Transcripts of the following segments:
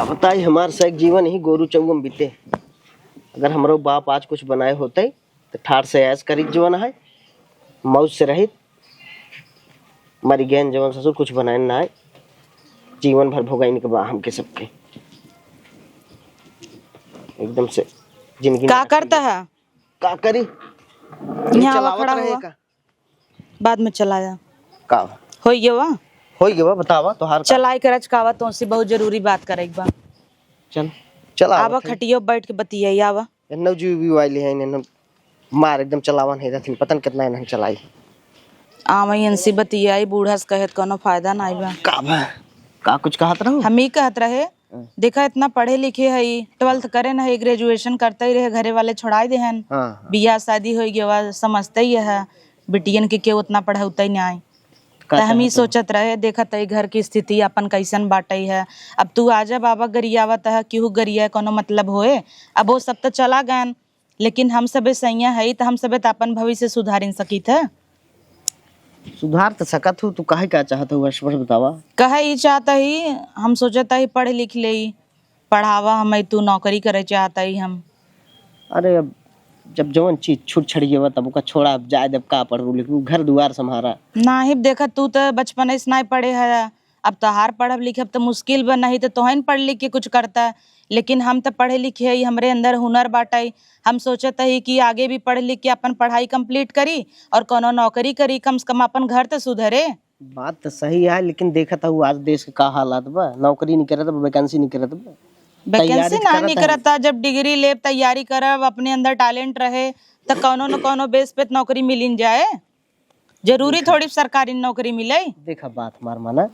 का बताई हमार से एक जीवन ही गोरू चौगम बीते। अगर हमारो बाप आज कुछ बनाए होते तो ठार से ऐस करी जीवन है मौज से रहित मरी गैन जवन ससुर कुछ बनाए ना है जीवन भर भोगाई के बा हमके सबके एकदम से जिंदगी का करता है का करी यहाँ खड़ा हुआ का बाद में चलाया का हो गया होई गवा बतावा तोहार चलाई करच कावा तो से बहुत जरूरी बात करे एक बार चल चला आवा खटियो बैठ के बतियाई आवा नव जी भी वाली है ने मार एकदम चलावन है रहथिन पतन कितना नहीं चलाई आमई इनसी बतियाई बूढ़ा से कहत कोनो फायदा नहीं बा का कुछ कहत रहू हम ही कहत रहे देखा इतना पढ़े लिखे है 12th करे ना है ग्रेजुएशन करते ही रहे घरे वाले छोड़ाई दे हन हाँ। बियाह शादी हो गया समझते ही है बिटियन के उतना पढ़ाउते नहीं तो हम ही सोचत रहे देखत है घर की स्थिति अपन कैसन बाटे है। अब तू आजा बाबा गरियावत है क्यों गरिया कोनो मतलब होए अब वो सब तो चला गए लेकिन हम सबे सैया है तो हम सबे तो अपन भविष्य सुधारिन सकी थे सुधार तो सकत हूँ तू काहे क्या चाहत हूँ वर्ष बतावा कहे ही चाहता ही हम सोचता ही पढ़ लिख ले पढ़ावा हम तू नौकरी करे चाहता ही हम अरे अब जब जवन चीज छूट छड़ी गया तब ओका छोड़ा अब जाए जब का पढ़ू लिखू घर दुआर संभारा नाही देखा तू तो बचपन से नहीं पढ़े है अब तोहार पढ़ब लिखब तो मुश्किल बन नहीं तो तोहन पढ़ लिख के कुछ करता है लेकिन हम तो पढ़े लिखे है हमरे अंदर हुनर बाटाई हम सोचत है कि आगे भी पढ़ लिख के अपन पढ़ाई कंप्लीट करी और कोनो नौकरी करी कम से कम अपन घर तो सुधरे। बात तो सही है लेकिन देखता हूँ आज देश के का हालात बा नौकरी नहीं करत वैकेंसी नहीं करत वैकेंसी नहीं करता जब डिग्री ले तैयारी करब अपने अंदर टैलेंट रहे तो कोनो न कोनो बेस पे नौकरी मिल जाए जरूरी थोड़ी सरकारी नौकरी मिले। देखा बात मार माना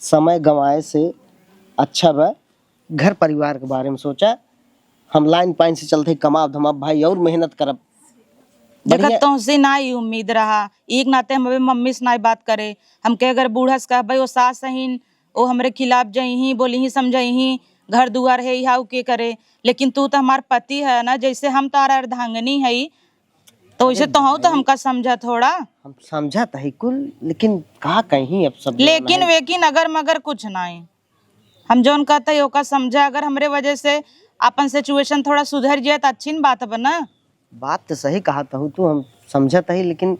समय गंवाए से अच्छा बा घर परिवार के बारे में सोचा हम लाइन पाइन से चलते कमाब धमाब भाई और मेहनत करब देखा तुमसे ना ही उम्मीद रहा एक नाते हम मम्मी से ना बात करे हम के अगर बूढ़ा से कह भाई वो सास सहीन वो हमरे खिलाफ जही बोली ही समझही घर दुआर है यहाँ के करे लेकिन तू तो हमार पति है ना जैसे हम तारा अर्धांगनी है तो वैसे तो हूँ तो हमका समझा थोड़ा हम समझा तो है कुल लेकिन कहा कहीं अब सब लेकिन वेकिन अगर मगर कुछ नहीं हम जौन कहते है ओका समझा अगर हमरे वजह से अपन सिचुएशन थोड़ा सुधर जाए तो अच्छी बात बना बात तो सही कहा हूँ तू हम समझत ही लेकिन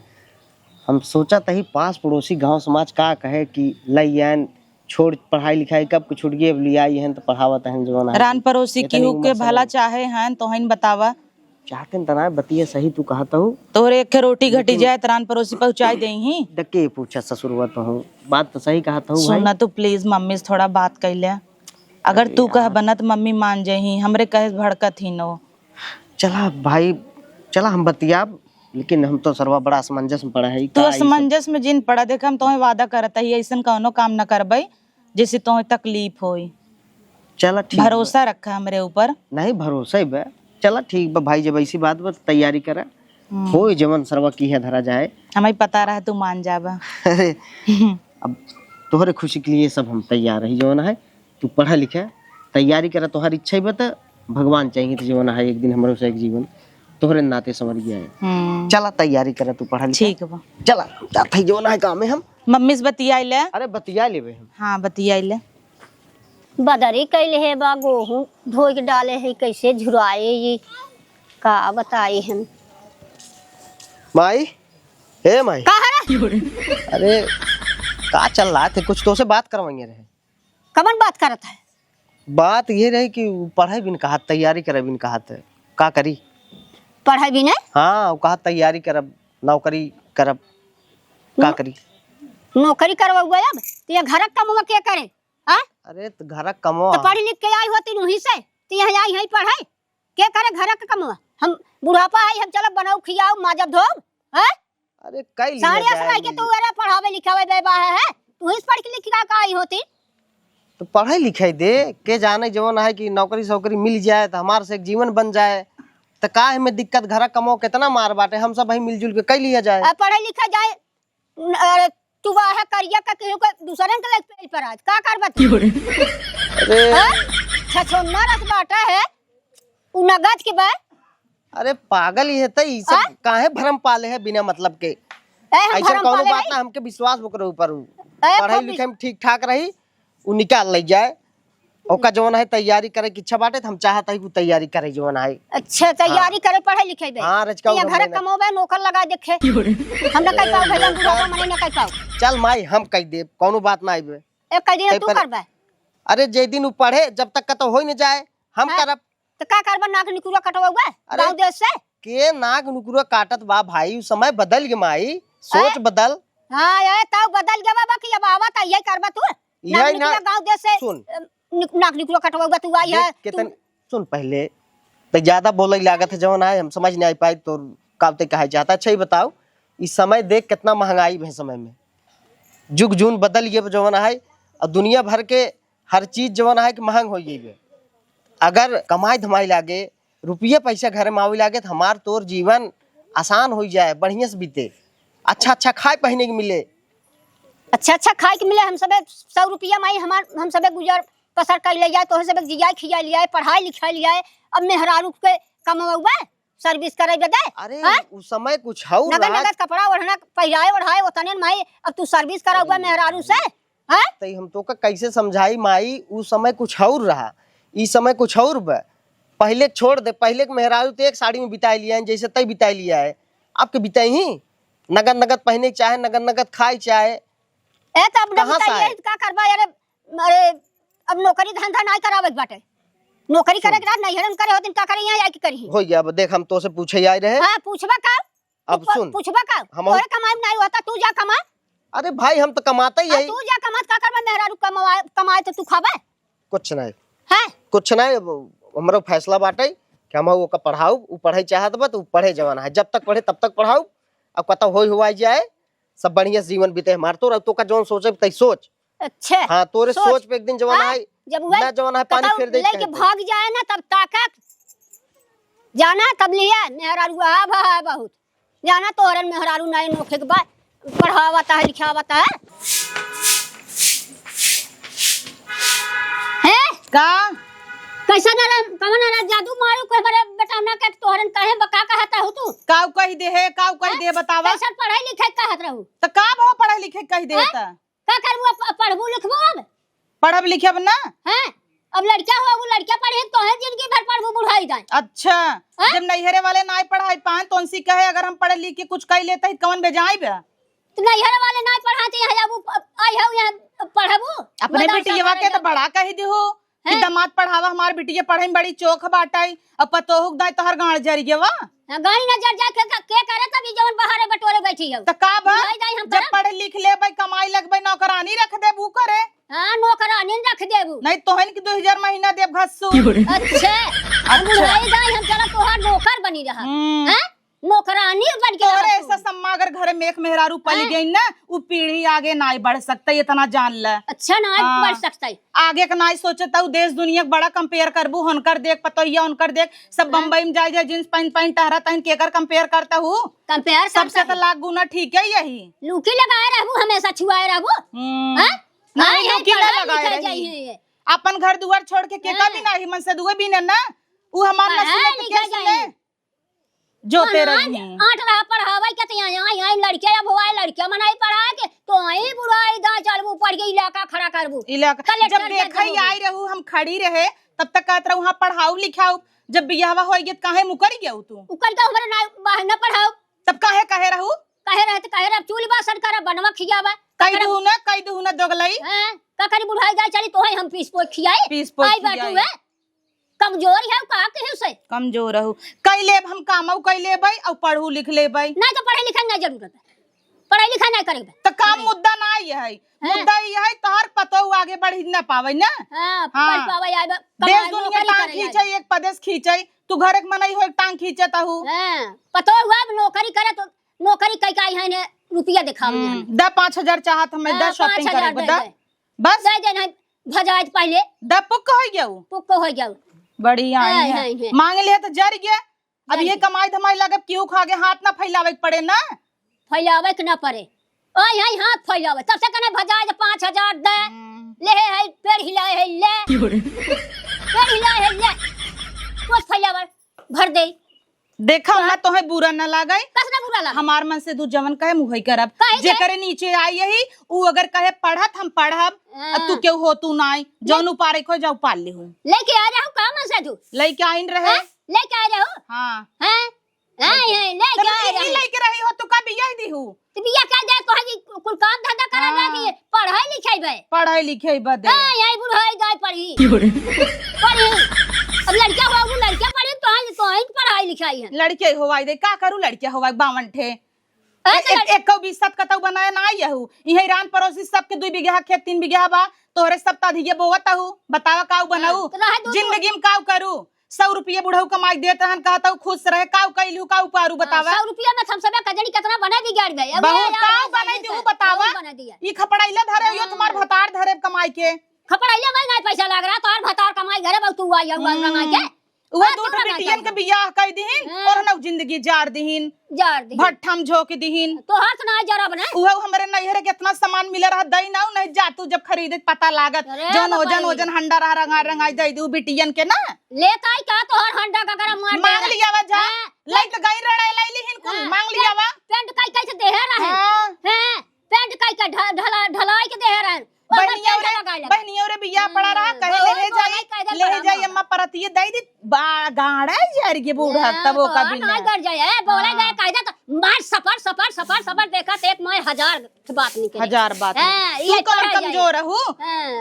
हम सोचत ही पास पड़ोसी गांव समाज का कहे कि लैन छोड़ पढ़ाई लिखाई कब कुछ छूट गई लिया है तो पढ़ावत है जवान रान पड़ोसी की के भला चाहे हैं तो हन बतावा चाहते तना बतिया सही तू कहता हूँ तोरे एक रोटी घटी जाए तो रान पड़ोसी पहुँचाई दे ही डके पूछा ससुरवा तो हूँ बात तो सही कहता हूँ सुनना तू प्लीज मम्मी से थोड़ा बात कर ले अगर तू कह बना तो मम्मी मान जाही हमरे कहे भड़कत ही नो चला भाई चला हम बतिया लेकिन हम तो सर्वा बड़ा असमंजस में पड़ा है तो असमंजस में जिन पड़ा देख हम तुम्हें वादा करता ही ऐसा कौनो काम न करबई जैसे तुम्हें तकलीफ होई चला ठीक भरोसा रखा हमरे ऊपर नहीं भरोसा ही बा चला ठीक बा भाई जब ऐसी बात बस तैयारी करा हो जवन सर्वा की है धरा जाए हमें पता रहा तू मान जाबा अब तोहरे खुशी के लिए सब हम तैयार रही जवन है तू पढ़ा लिखा तैयारी करा तोहर इच्छा ही बता भगवान चाहिए तो जवन है एक दिन हमारे से एक जीवन तोहरे नाते समझ गया है चला तैयारी करा तू पढ़ा लिखा ठीक बा चला जाते ही जवन है काम है हम मम्मी से बतियाई ले अरे बतिया लेबे हम हाँ बतियाई ले बदरी कैले है बा गेहूँ धोई के डाले है कैसे झुराए ये का बताए हम माई हे माई का है अरे का चल रहा थे कुछ तो से बात करवाएंगे रहे कमन बात करत है बात ये रही कि पढ़ाई बिन कहा तैयारी करे बिन कहा का करी पढ़ाई भी नहीं हाँ वो कहा तैयारी करब नौकरी करब का करी नौकरी करवा अब तो ये घर का मुँह क्या करे आ? अरे तो घर कमो तो पढ़ लिख के आई होती नूही से तो यहाँ आई है पढ़ाई क्या करे घर का कमवा हम बुढ़ापा आई हम चलो बनाओ खियाओ माजब धो अरे कई साड़िया से के तू अरे पढ़ावे लिखावे बेबा है तू ही पढ़ के लिख का आई होती तो पढ़ाई लिखाई दे के जाने जवन है कि नौकरी सौकरी मिल जाए तो हमारे से एक जीवन बन जाए तो का में दिक्कत घर कमो कितना मार बाटे हम सब भाई मिलजुल के कई लिया जाए पढ़े लिखा जाए तू है करिया का केहू का दूसरे के लग पेज पर आज का कर बता अरे छछोन्ना रस बाटा है उ नगद के बा अरे पागल ही है तई सब काहे भरम पाले है बिना मतलब के ऐसा कोनो बात ना हमके विश्वास ओकरे ऊपर पढ़ाई लिखाई में ठीक ठाक रही उ निकाल ले जाए ओका जवन है तैयारी करे की इच्छा बाटे, हम चाहता है कि तैयारी करे जवन है। अच्छा तैयारी करे पढ़े लिखे बे। हाँ रचका ये घर कमोबे नौकर लगा देखे हम ना कह पाओ भैया बुढ़ा मने ना कह पाओ। चल माई हम कह दे कोनो बात ना आइबे। एक कह दिन तू करबे। अरे जे दिन उ पढ़े जब तक का तो हो न जाए हम करब। तो का करबे नाक निकुरा कटवाओगे गांव देश से के नाक नुकुरा काटत बा भाई, उ समय बदल गे माई, सोच बदल। हां ये तो बदल गया बाबा कि अब आवत है यही करबा तू यही ना गांव देश से सुन नाक निकुरा कटवाओगे तू आई है कितन सुन पहले तो ज्यादा बोले लागत है जवन है हम समझ नहीं पाई तो कावते कहा जाता। अच्छा ही बताओ इस समय देख कितना महंगाई है, समय में जुग जून बदल गए जवन है और दुनिया भर के हर चीज जवन है कि महंग हो गई। अगर कमाई धमाई लागे रुपये पैसा घर में आवे लागे तो हमार तोर जीवन आसान हो जाए, बढ़िया से बीते, अच्छा अच्छा खाए पहने के मिले। अच्छा अच्छा खाए के मिले। हम सब 100 रुपया माई हम सब गुजर बसर कर ले जाए तो सब जिया खिया लिया पढ़ाई लिखाई लिया। अब मेहरारू के कमौबे सर्विस करे बदे। अरे उस समय कुछ हौ नगद नगद कपड़ा ओढ़ना पहिराए ओढ़ाए ओतने माई अब तू सर्विस कराऊबे मेहरारू से। हां तो हम तो का कैसे समझाई माई, उस समय कुछ और रहा, इस समय कुछ और बा। पहले छोड़ दे, पहले के मेहरारू तो एक साड़ी में बिताई लिया है जैसे तय बिताई लिया है, आपके बिताई ही नगद नगद पहने चाहे नगद नगद खाए चाहे। ए त अब बताइए का करबा यार। अरे अब नौकरी धंधा नहीं करावे बाटे, नौकरी करे के नहीं हरन करे होतिन का करे यहां आके करी हो गया। अब देख हम तो से पूछे आए रहे। हां पूछबा का अब सुन पूछबा का तोरे कमाई नहीं होता तू जा कमा। अरे भाई हम तो कमाता ही है। तू जा कमा का करबा मेहरारू कमाए तो तू खाबे कुछ नहीं है कुछ नहीं। हमरो फैसला बाटे कि हम वो का पढ़ाऊ, उ पढ़े चाहत बा तो पढ़े जवाना है, जब तक पढ़े तब तक पढ़ाऊ। अब कत होई हुआ जाए सब बढ़िया जीवन बीते हमार तो का जौन सोचे तई सोच। अच्छा हां तोरे सोच पे एक दिन जवाना है जब ना जवाना है पानी फेर दे लेके भाग जाए ना तब ताकत जाना तब लिया मेहरारू आ भा बहुत जाना तोहरन मेहरारू नहीं नोखे के बाद पढ़ावता है लिखावता है। का कैसा ना कमन ना जादू मारू कोई बड़े बेटा ना के तोहरन कहे बका कहता हो तू काऊ कह दे है काऊ कह दे बतावा कैसा पढ़ाई लिखाई कहत रहू तो का भाव पढ़े लिखे कह दे त का करबू पढ़बू लिखबू अब पढ़ब लिखब ना हैं अब लड़का हो वो लड़का पढ़े तो है जिंदगी भर पढ़बू बुढ़ाई जाए। अच्छा जब नैहरे वाले ना पढ़ाई पाए तो उनसी कहे अगर हम पढ़े लिख के कुछ कह लेते हैं कौन बेजाई बे तो नैहरे वाले ना पढ़ाते हैं अब आई हो यहां पढ़बू अपने बेटिया के तो बड़ा कह दी हो कि दामाद पढ़ावा हमार बिटिया पढ़े में बड़ी चोख बाटाई अब पतोहुक दाई तोहर गांड जरिए वा गाड़ी ना जर जाके के करे तभी जवन बहारे बटोरे बैठी हो त का भा जब पढ़े लिख लेबै कमाई लगबै नौकरानी रख देबू करे। हां नौकरानी रख देबू नहीं तोहन की 2000 महीना देब घस्सू। अच्छा बुढ़ाई जाई हम चला तोहार नौकर बनी रहा हैं नौकरानी बन के तोरे ऐसा सम्मा अगर घर में एक मेहरारू पली गई ना वो पीढ़ी आगे ना बढ़ सकता इतना जान ले। अच्छा ना बढ़ सकता आगे का ना सोचता देश दुनिया बड़ा कंपेयर करबू हनकर देख पतोहिया उनकर देख सब बम्बई में जाए जींस पहन पहन टहरा तहन केकर कंपेयर करता हूँ कंपेयर सबसे तो लाख गुना ठीक है यही लुकी लगाए रहबू हमेशा छुआए रहबू हैं नहीं लुकी ना लगाए रही अपन घर दुआर छोड़ के केका भी नहीं मन से दुए भी ना वो हमार नसीब के कैसे जो तेरा आठ रहा पढ़ावे के तो यहाँ लड़के अब हुआ लड़के मनाई पढ़ा के तो आई बुढ़ाई दा चलबू पढ़ के इलाका खड़ा करबू इलाका जब देखई आई रहू हम खड़ी रहे तब तक कहत रहू वहां पढ़ाऊ लिखाऊ जब बियाहवा होई गे काहे मुकर गया तू उकर तो हमरे ना बाहर ना पढ़ाऊ तब काहे कहे रहू कहे रहते कहे रह चूल बासन कर बनवा खियावा कह दू ना दोगलई हैं का करी बुढ़ाई दा चली तो हम पीस पोछ खियाए पीस पोछ आई बैठू है कमजोर है का के से कमजोर रहू कई लेब हम कामऊ कई लेबै और पढ़ू लिख लेबै नहीं तो पढ़े लिखे ना जरूरत है पढ़ाई लिखाई नहीं करेबे तो काम मुद्दा ना है मुद्दा ये है तोहर पतो आगे बढ़ ना पावे ना हां पढ़ पावे आबे देश दुनिया टांग खींचे एक प्रदेश खींचे तू घर के मनई हो टांग खींचता हूं हां पतो हुआ नौकरी करे तो नौकरी कई काई है ने रुपया दिखावे द 5000 चाहत हमें 10 शॉपिंग करे बता बस दे दे नहीं भजात पहले द पुक हो गया पुक हो गया बढ़िया है मांग ले तो जर गया अब ये कमाई धमाई लगब क्यों खा के हाथ ना फैलावे पड़े ना फैलावे के ना पड़े ओए हां हाथ फैलावे तब से कने भजात 5000 दे ले है पेड़ हिलाए है ले पेड़ हिलाए है ले कुछ फैलावे भर दे देखा हमरा तोहे बुरा न लागई, कसना बुरा लगा हमार मन से तू जवन कहे मुहई करब, जे करे नीचे आई यही उ अगर कहे पढ़त हम पढ़ब, तू क्यों हो तू नाई जौन उपारे को जाऊ पाल ले हूं लेके आ जाओ काम से तू लइके आइन रहे। लेके आ जाओ हां हैं हैं लेके आ यही जाओ लइके रही हो तू का बियाह दी हूं तो बिया का जाए तो हजी कुल काम धंधा करा जा कि पढ़ाई लिखाई बे पढ़ाई लिखाई बदे। हां यही बुढ़ाई गाय पढ़ी पढ़ी अब लड़का हो वो लड़का पढ़ी तो ही पढ़ाई लिखाई है लड़के होवाई दे का करू, लड़के होवाई 52 ठे एक को 20 सत कतौ बनाए ना यहू इहे रान पड़ोसी सबके 2 बीघा खेत 3 बीघा बा तोहरे सब ताधिए बोवत हूं बतावा काऊ बनाऊ जिंदगी में काऊ करू 100 रुपये बुढ़ऊ कमाई देत रहन कहता हूं खुश रहे काऊ कैलू काऊ पारू बतावा 100 रुपया में हम सब कजनी कितना बना दी गाड़ गए बहुत काऊ बनाई दी बतावा ई खपड़ाइला धरे यो तुम्हार भतार धरे कमाई के खपड़ाइला में नहीं पैसा लग रहा तोर भतार कमाई घरे बहु तू आई कमाई के वो दो बेटियन के बियाह कर दिहिन और न जिंदगी जार दिहिन जार दी भट्ठम झोक दिहिन तो हाथ ना जरब ना उहे हमरे नैहरे कितना सामान मिले रहा दई ना नहीं जातू जब खरीदे पता लागत जन ओजन हंडा रहा रंगाई दई दू बेटियन के ना लेता ही का तोहर हंडा का गरम मार मांग लिया वा जा लइट गई रड़े लई लिहिन कुल मांग लिया वा पेंट काई कैसे देहे रहे हैं पेंट काई का ढलाई के देहे रहे बहनियों रे बियाह पड़ा रहा कहे ले जाई अम्मा परतिए दई दी गाड़ा यार के बूढ़ा तब वो का बिना ना कर जाए बोले गए कायदा तो मार सफर देखा एक मैं 1000 बात निकली 1000 बात तू कौन कमजोर हूँ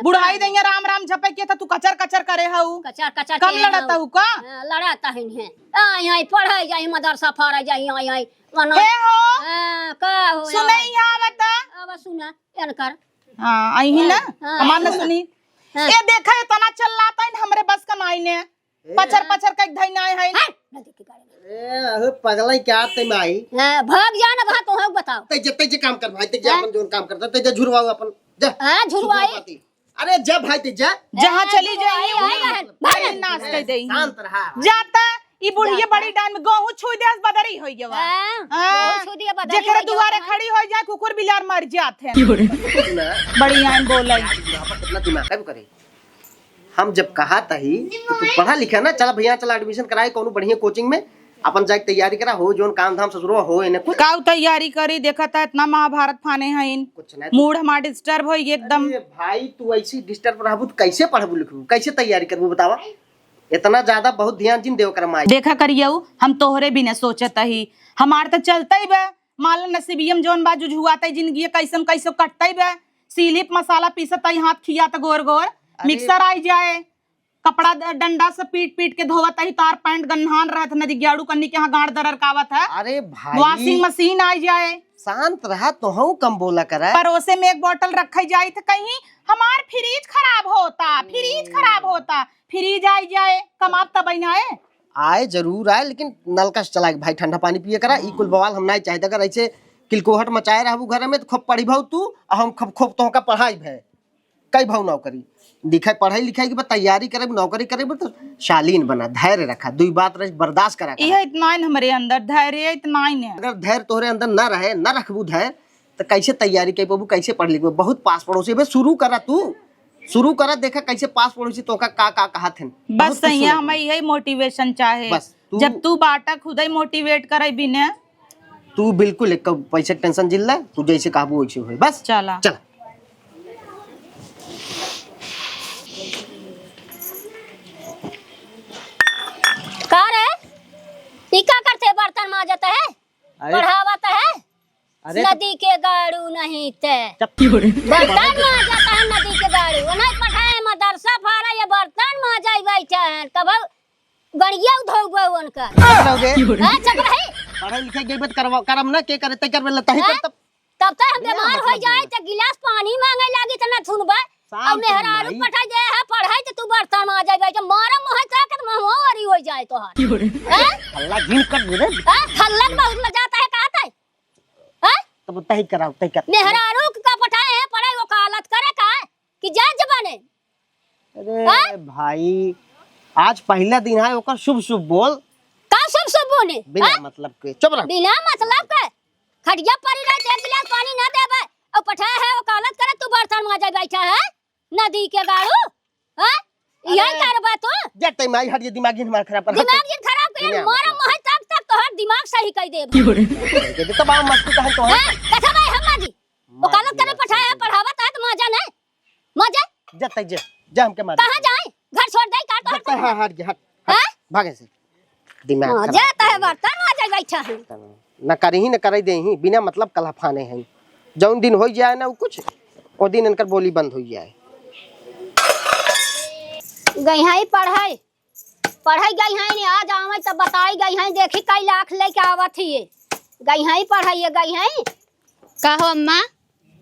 बुढ़ाई देंगे राम राम झपे के था तू कचर कचर करे हूँ कचर कम लड़ता हूँ का लड़ाता है यहाँ पढ़ाई जाए मदरसा फरा जाए यहाँ हे हो का हो सुने यहाँ बता अब सुना एनकर हाँ आई ही ना हमार ने सुनी ये देखा है तना चल लाता है हमरे बस का नाई ने पचर का एक धई नाई है नदी की गाड़ी ए पगला क्या ते माई भाग जा ना भाग तो हम बताओ ते जे काम कर भाई ते जे अपन जोन काम करता ते जे झुरवाओ अपन जा हां झुरवाई अरे जा भाई ते जा जहां चली जाइए भाई नाच कर दे शांत रहा जाता ई बुढ़िया बड़ी डान में गहू छुई देस बदरी होई गवा हां छुई दिया बदरी जेकरे दुआरे खड़ी हो जाए कुकुर बिलार मर जात है बड़ी आन बोलाई कितना दिमाग का करे हम जब कहा तही तो तू पढ़ा लिखा ना चला भैया चला एडमिशन कराए कोनो बढ़िया कोचिंग में अपन जाके तैयारी करा हो जोन काम धाम ससुरो हो इने कुछ काऊ तैयारी करी देखा था इतना महाभारत फाने हैं इन कुछ नहीं मूड हमार डिस्टर्ब हो एकदम भाई तू ऐसी डिस्टर्ब रहबू तो कैसे पढ़बू लिखबू कैसे तैयारी करबू बतावा इतना ज्यादा बहुत ध्यान जिन देव कर देखा करियो हम तोहरे भी न सोचत ही हमार तो चलता ही बे माल नसीबियम जोन बाजू जुआता जिंदगी कैसन कैसो कटता ही बे सीलिप मसाला पीसता ही हाथ खियाता गोर गोर मिक्सर आई जाए कपड़ा डंडा से पीट पीट के धोवता ही तार पैंट गन्हान रहत नदी ग्याड़ू कन्नी के यहाँ गाड़ दरर कावत है अरे भाई वॉशिंग मशीन आई जाए शांत रहा तो हूँ कम बोला करा परोसे में एक बोतल रखी जाए तो कहीं हमार फ्रीज खराब होता फ्रीज आई जाए कमाब तब आए जरूर आए लेकिन नलका से चला भाई ठंडा पानी पिए करा ई कुल बवाल हम नहीं चाहते अगर ऐसे किलकोहट मचाए रहबू घर में तो खूब पढ़ी भाव तू हम खूब तो का पढ़ाई भै कई भाव नौकरी दिखाई पढ़ाई लिखाई के बाद तैयारी करे नौकरी करे तो शालीन बना धैर्य रखा दुई बात रह बर्दाश्त करा इतना हमारे अंदर धैर्य इतना अगर धैर्य तोहरे अंदर न रहे न रखबू धैर्य तो कैसे तैयारी कर पाबू कैसे पढ़ लिखबू बहुत पास पड़ोसी भाई शुरू करा देखा कैसे पास पड़ोसी तो का कहा थे बस सही है हमें यही मोटिवेशन चाहे बस जब तू बाटा खुद ही मोटिवेट करे बिना तू बिल्कुल एक पैसे टेंशन जिल्ला तू जैसे कहबू वैसे होई बस चला चल का रे ई का करते बर्तन मांजता है पढ़ावता है नदी के गाड़ू नहीं थे बर्तन मांजता है नदी के गाड़ू नहीं पढ़ाए मदरसा फारा ये बर्तन मांजाई बैठा है कब गड़िया उधोगो उनका हां चल रही पढ़ाई लिखाई के बात करम ना के करे तै करबे लता ही तब तक हम बीमार हो जाए तो गिलास पानी मांगे लागी त ना सुनबे अब मेहरारू पटा दे है पढ़ाई तो तू बर्तन मांजाई बैठा मारा मोह का के महवारी हो जाए तोहार हैं हल्ला घिन कर दे हल्ला बहुत मजाता है कहता है हैं तब तही कराओ तही कर मेहरारू का पटाए है पढ़ाई वकालत करे का कि जज बने अरे भाई आज पहला दिन है ओकर शुभ बोल का शुभ बोले बिना मतलब के चुप रह बिना मतलब के खटिया पड़ी रहे एक गिलास पानी ना देबे और पठाए है वकालत करे तू बर्तन मांजाई बैठा है नदी के गाड़ू हैं यही करबा तू जट माई हट ये दिमाग ही हमारा खराब कर दिमाग ये खराब कर मारा मोह तक तोहर दिमाग सही कह दे के दे तब मस्ती कहन तो है हां कथा भाई हम माजी वकालत करे पढ़ाया पढ़ावत है तो मजा नहीं मजा जतै जा हमके मार कहां जाए घर छोड़ दे का जतै हां हट हां भागे से दिमाग खराब जाता है बर्तन मजा बैठा है न करही न करे देही बिना मतलब कलफाने हैं जौन दिन हो जाए ना वो कुछ ओ दिन इनकर बोली बंद हो जाए गई है पढ़ाई गई है ने आज आवे तब बताई गई है देखी कई लाख लेके आवत ही गई है गई है का हो अम्मा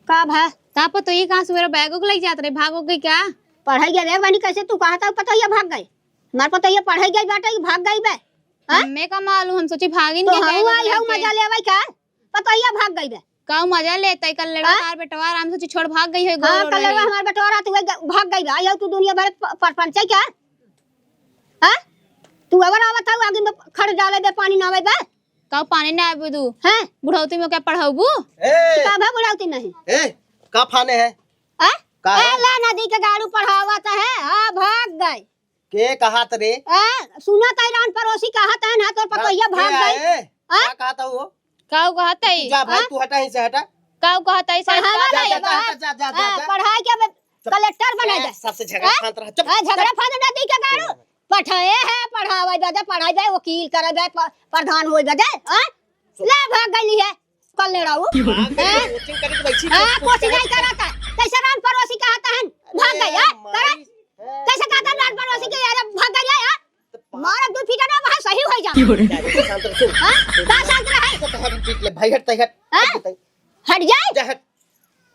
का भा का पतो ये कहां सवेरे बैग को लेके जात रहे भागो गई क्या पढ़ाई गए रे बनी कैसे तू कहता पता ये भाग गई मार पता ये पढ़ाई गई बाटे भाग गई बे हमें का मालूम हम सोची भागिन तो के हम आई हूं मजा लेवे का पता ये भाग गई बे का मजा लेते कल लड़का तार बेटवा आराम से छोड़ भाग गई है हां कल लड़का हमार बेटवा तू भाग गई आई तू दुनिया भर परपंच है क्या हां तू अगर आवत है आगे में खड़ डाले बे पानी ना आवे बे का पानी ना आबे दू हैं बुढ़ौती में क्या पढ़ाऊबू का भा बुढ़ाती नहीं ए का फाने है का है? ला नदी के गाड़ू पढ़ावत है हां भाग गई के कहात रे सुना तैरान पड़ोसी कहत है ना तो पता ये भाग गई क्या कहता वो का कहता है जा भाई तू हटा ही से हटा का कहता है पढ़ाई के कलेक्टर बना दे सबसे झगड़ा फांत रहा चुप झगड़ा फांत नदी के गाड़ू पढ़ाए है पढ़ावे दे पढ़ाई दे वकील करे दे प्रधान होई दे ले भाग गई है कल ले रहू कोचिंग करे तो बैठी कोचिंग नहीं कराता कैसे रान पड़ोसी कहता है भाग गई है कैसे कहता रान पड़ोसी के यार भाग गई है मार दो फीटा ना वहां सही हो जा शांत रह हां का शांत रहे तो हट पीट ले भाई हट हट जाए जा हट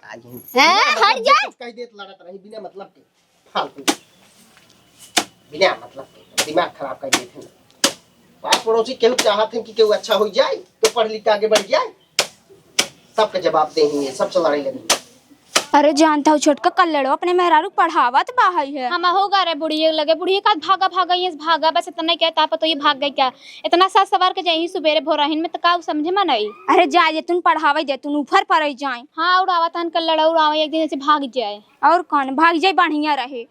हट जाए कह देत लड़त रही बिना मतलब के फालतू बिना मतलब के दिमाग खराब कर देते पास पड़ोसी केहू चाहत हैं कि केहू अच्छा हो जाए तो पढ़ लिख के आगे बढ़ जाए सबके जवाब देंगे सबसे लड़ाई लगी अरे जानता हूँ छोटका कल्लड़ो अपने मेहरारू पढ़ावत बाहई है हम होगा रे बुढ़िए लगे बुढ़िए का भागा ये भागा बस इतना ही कहता पतो ये भाग गई क्या इतना सा सवार के जाई सुबेरे भोरहिन में तो का समझे में नहीं अरे जा जे तुम पढ़ावे दे तुम ऊपर पर जाए हां उड़ावा तन कल्लड़ा उड़ावा एक दिन से भाग जाए और कौन भाग जाए बढ़िया रहे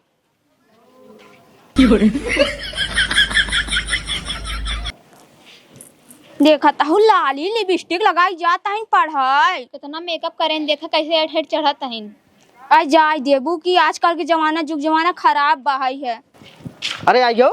देखा ताहू लाली लिपस्टिक लगाई जाता है पढ़ाई कितना मेकअप करें देखा कैसे हेड चढ़ता है आज जाए देबू की आजकल के जमाना जुग जमाना खराब बहाई है अरे आइयो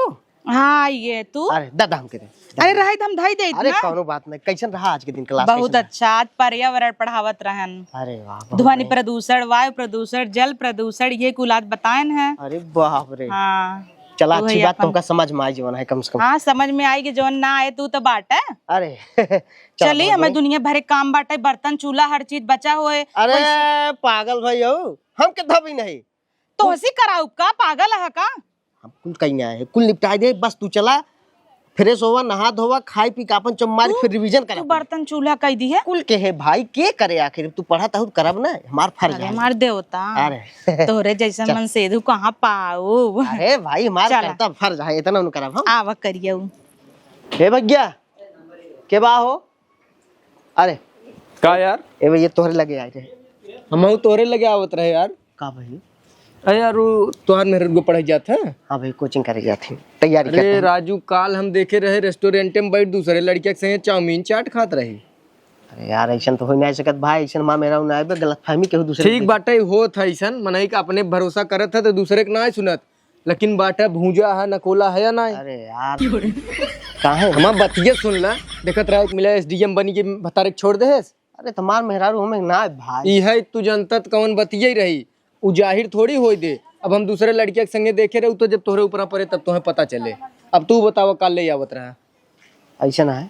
हाँ ये तू अरे दादा हम करे अरे रही हम धाई दे अरे कोनो बात नहीं कैसन रहा आज के दिन क्लास बहुत अच्छा आज पर्यावरण पढ़ावत रहन अरे वाह ध्वनि प्रदूषण वायु प्रदूषण जल प्रदूषण ये कुल आज बताएन है अरे बाप रे हाँ चला अच्छी बात तुमका समझ में आई जीवन है कम से कम हाँ समझ में आई कि जौन ना आए तू तो बाट है अरे चलिए हमें दुनिया भर के काम बाटे बर्तन चूल्हा हर चीज बचा हुए अरे पागल भाई हो हम के धबी नहीं तो हसी कराऊ का पागल है का हम कुल कहीं आए कुल निपटा दे बस तू चला फ्रेश होवा नहा धोवा खाई पी का अपन चम्मारी फिर रिवीजन करा तू बर्तन चूल्हा कह दी है कुल के है भाई के करे आखिर तू पढ़ा ताहू करब ना हमार फर्ज अरे है हमार देवता अरे तोरे जैसा मन सेधु कहाँ पाऊ अरे भाई हमार चला। करता फर्ज है इतना न करब हम आवा करिए हे भैया के बा हो अरे का यार ए भैया तोहरे लगे आए थे हम तोरे लगे आवत रहे यार का भाई अरे यार तोहार मेहर को पढ़ाई जात है हाँ भाई कोचिंग करे जाते तैयारी अरे करते हैं। राजू काल हम देखे रहे रेस्टोरेंट में बैठ दूसरे लड़के के संगे चाउमीन चाट खात रही अरे यार ऐसा तो हो नहीं सकत भाई ऐसा मां मेरा ना आबे गलतफहमी के दूसरे ठीक बाटे होत है ऐसन मनई का अपने भरोसा करत है तो दूसरे के ना सुनत लेकिन बाटे भूजा है नकोला है या ना अरे यार काहे हमार बतिया सुन ला देखत रहा मिला एसडीएम बनी के भतारे छोड़ दे अरे तुम्हार मेहरारू हमें ना भाई ई है तू जनता कौन बतिया ही रही उ जाहिर थोड़ी होई दे अब हम दूसरे लड़के के संगे देखे रहे तो जब तोहरे ऊपर पड़े तब तुम्हें पता चले अब तू बताओ काल ले आवत रहा ऐसा ना है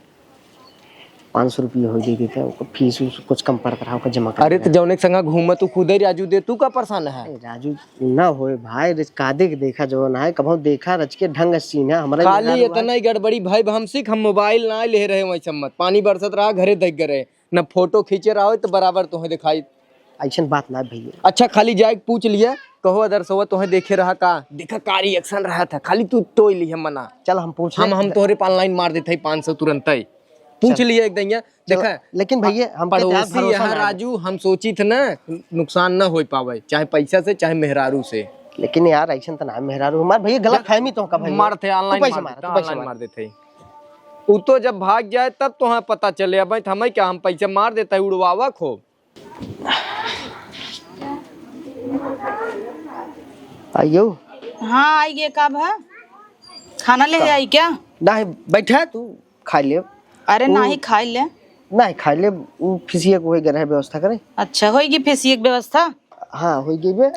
500 रुपये हो गई थे फीस कुछ कम पड़ रहा जमा कर अरे तो जौने के संगा घूम तू खुद ही राजू दे तू का परेशान है राजू ना होए भाई कादे के देखा जो ना है कभी देखा रच के ढंग सीना हमारा खाली इतना ही गड़बड़ी भाई हम सीख हम मोबाइल ना ले रहे वैसे मत पानी बरसत रहा घरे देख गए न फोटो खींचे रहा तो बराबर तुम्हें दिखाई ऐसा बात ना भैया अच्छा खाली जाए पूछ लिया कहो अदर सो तुम्हें देखे रहा का देखा का रिएक्शन रहा था खाली तू तो लिया मना चल हम पूछ हम तोहरे ऑनलाइन मार देते 500 तुरंत ही पूछ लिए एक दैया देखा लेकिन भैया हम पड़ोसी है राजू हम सोची थे ना नुकसान ना हो पावे चाहे पैसा से चाहे मेहरारू से लेकिन यार ऐसा तो ना मेहरारू हमार भैया गलत फहमी तो का भाई मारते ऑनलाइन मार देते वो तो जब भाग जाए तब तो हमें पता चले। अब हमें क्या, हम पैसे मार देता है उड़वावा खो। आइयो हाँ आइए, कब है खाना ले आई क्या? नहीं बैठा तू खा ले। अरे ना ही खाई ले। नहीं खा ले, वो फिसिए को होई रहे व्यवस्था करे। अच्छा होगी फिर एक व्यवस्था। हाँ हो गई बे।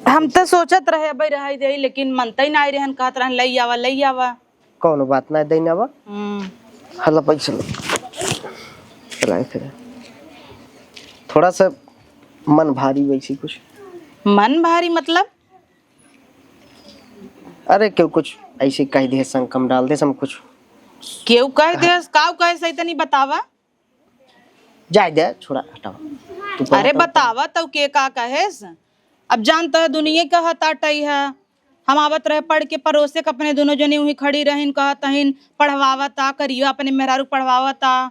हम तो सोचत रहे भाई रही दे, लेकिन मनता ही नहीं रहन, कहत रहन लई आवा लई आवा। कौन बात ना देना बा। हल्ला पैसा लो चलाए फिर। थोड़ा सा मन भारी वैसी कुछ। मन भारी मतलब? अरे क्यों कुछ ऐसे कह दे, संग कम डाल दे, सब कुछ क्यों कह दे, काऊ कहे सही तो नहीं बतावा। जाए दे छोड़ा हटाओ तू। अरे बतावा तो के का कहेस। अब जानता है दुनिया का हताटई है। हम आवत रहे पढ़ के परोसे के अपने दोनों जनी वही खड़ी रहीन, कहतहीन पढ़वावता करियो अपने मेहरारू पढ़वावता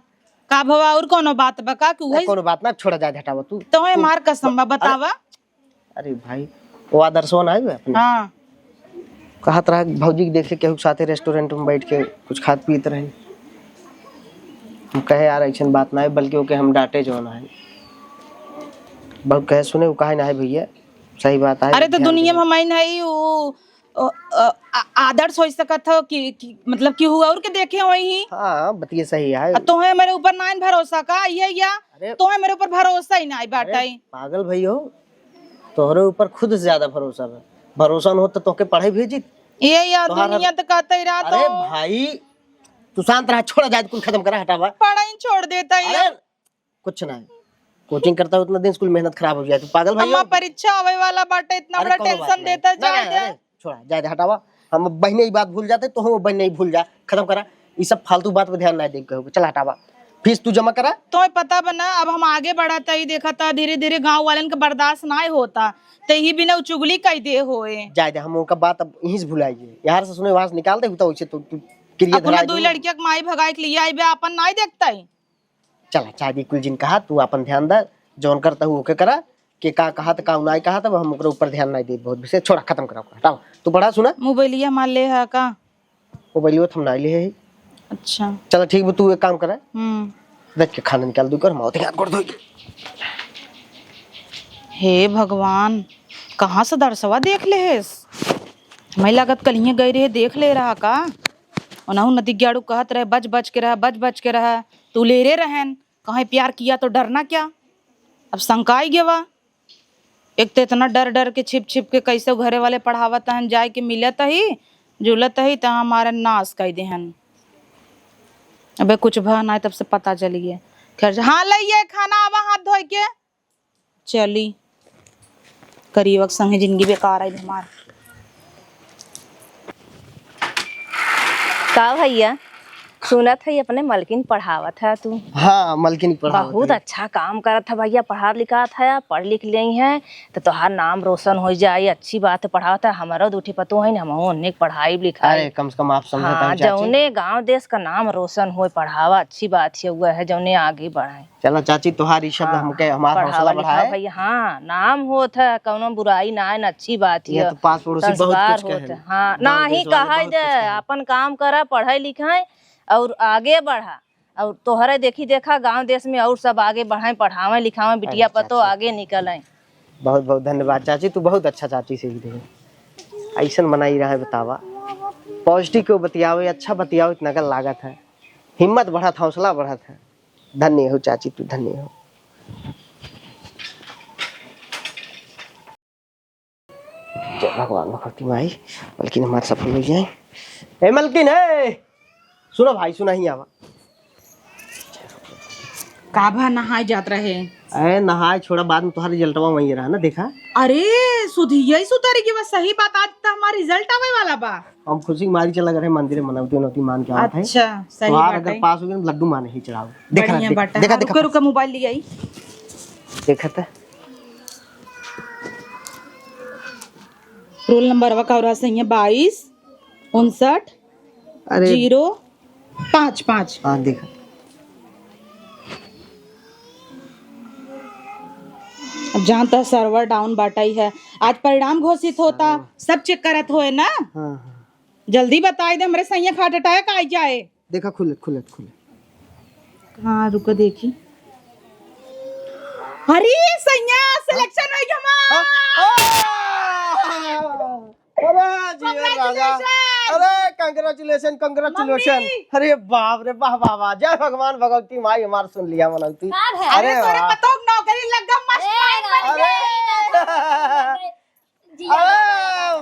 का भवा। और कोनो बात बका कि वही कोनो बात ना, छोड़ा जाए हटाओ तू। तो है मार कसम बा, बतावा। अरे भाई वो आदर्शवन आए अपने। हाँ कहत रहा भौजी के देख ले केहू साथे रेस्टोरेंट में बैठ के कुछ खात पीत रहे। हम कहे यार ऐसा बात ना है, बल्कि ओके हम डांटे जो ना है। बहुत कहे सुने वो कहे ना है भैया, सही बात है। अरे तो दुनिया में हम नहीं वो आदर्श हो सकत हो कि मतलब कि हुआ और के देखे वही। हाँ बतिए सही है। तो है मेरे ऊपर ना भरोसा का ये या अरे तो है मेरे ऊपर भरोसा ही नहीं बाटा। पागल भाई हो, तोहरे ऊपर खुद से ज्यादा भरोसा है। भरोसा न हो तो तोके पढ़ाई भेजी ये यार दुनिया तो कहता ही रहा। अरे भाई तू शांत रहा, छोड़ा जाए कुल खत्म करा हटावा। पढ़ाई छोड़ देता है कुछ ना है, कोचिंग करता है उतना दिन स्कूल मेहनत खराब हो जाए। तू पागल भाई हो। परीक्षा आवे वाला बाटे, इतना बड़ा टेंशन देता जाए। छोड़ा जाए हटावा। हम बहने की बात भूल जाते तो हम बहने ही भूल जा, खत्म करा। ये सब फालतू बात पे ध्यान ना दे कहोगे। चल हटावा, फीस तू जमा करा। तो पता बना अब हम आगे बढ़ाता ही देखा था, धीरे धीरे गांव वालन का बर्दाश्त ना होता तो ही बिना चुगली कई दे होए। जाए दे, हम उनका बात अब यहीं से भुलाइए। यार से सुने वहां से निकाल दे तो वैसे तो क्रिया अपना दो लड़किया के माई भगाए के लिए आई बे, अपन नहीं देखता ही। चला चाहे कुल जिन कहा तू अपन ध्यान दे, जौन करता हूँ ओके करा। के का कहा तो का नहीं कहा, तब हम ओकरे ऊपर ध्यान नहीं दे। बहुत विषय छोड़ा, खत्म करा हटाओ। तू पढ़ा सुना मोबाइलिया मान ले है का? मोबाइलियो थम नहीं ले है। अच्छा चलो ठीक है, तू एक काम करा, देख के खाना निकाल दू कर मौत हाथ कर दो। हे भगवान कहाँ से दरसवा देख ले है। हमें लागत कल ही गई रहे देख ले रहा का। ओनाहू नदी ग्याड़ू कहत रहे बच बच के रहा, बच बच के रहा। तू ले रे रहन, कहीं प्यार किया तो डरना क्या। अब शंका ही गवा। एक तो इतना डर डर के छिप छिप के कैसे घरे वाले पढ़ावत हन, जाए के मिलत ही जुलत ही तो हमारे नाश कह देहन। अबे कुछ भ ना तब से पता चलिए। खैर हाँ लइए खाना आवा हाथ धोए के चली। करीबक संगे जिंदगी बेकार आई हमार। का भैया सुनत है अपने मलकिन पढ़ावत है तू? हाँ मलकिन पढ़ा बहुत अच्छा काम करत है भैया, पढ़ा लिखात है, पढ़ लिख ली है तो तोहार नाम रोशन हो जाए। अच्छी बात है, पढ़ावत है। हमारा दूठी पतो है ना, हम उन्हें पढ़ाई लिखाई। अरे कम से कम आप समझते हाँ, जौने गांव देश का नाम रोशन हो पढ़ावा अच्छी बात है। हुआ है जौने आगे बढ़ाए। चलो चाची तुम्हारी शब्द हमके हमारा हौसला बढ़ाए भैया। हाँ नाम होत है, कौनो बुराई ना है, अच्छी बात है। तो पास पड़ोसी बहुत कुछ कहे। हाँ ना ही कहा जाए, अपन काम करा, पढ़ाई लिखाए और आगे बढ़ा। और तोहरे देखी देखा गांव देश में और सब आगे बढ़ाए, पढ़ावे लिखावे, बिटिया पतो आगे निकले। बहुत बहुत धन्यवाद चाची, तू बहुत अच्छा चाची से ही ऐसा मनाई रहा है। बतावा पॉजिटिव को बतियावे, अच्छा बतियावे, इतना का लागत है। हिम्मत बढ़त, हौसला बढ़त है। धन्य हो चाची, तू धन्य हो। जय भगवान भगवती माई, मलकिन हमारे सफल हो जाए। ए मलकिन है, सुनो भाई, सुना ही आवा। काभा नहाए जात रहे। अरे नहाए छोड़ा, बाद में तुम्हारा रिजल्टवा वही रहा ना, देखा। अरे सुधिया सुतारी की बस सही बात, आज तो हमारा रिजल्ट आवे वाला बा। हम खुशी मारी चला गए मंदिर मनवती नौती मान के आते हैं। अच्छा सही बात है। अगर पास हो गए लड्डू माने ही चढ़ाओ। देखा देखा देखा रुका रुका मोबाइल लिया ही देखा था। रोल नंबर वा का सही है 22 59 अरे 055। हाँ देखा। अब जानता सर्वर डाउन बाटा ही है। आज परिणाम घोषित होता, सब चेक करत होए ना। हाँ। जल्दी बताई दे, हमरे सैया हार्ट अटैक आ जाए। देखा खुले खुले खुले। हाँ रुको देखी। अरे सैया सिलेक्शन हो गया अरे जीवन राजा, अरे कंग्रेचुलेशन कंग्रेचुलेशन। अरे बाप रे वाह वाह वाह, जय भगवान भगवती माई हमार सुन लिया मनौती। अरे तोरे पतो नौकरी लग गया मस्त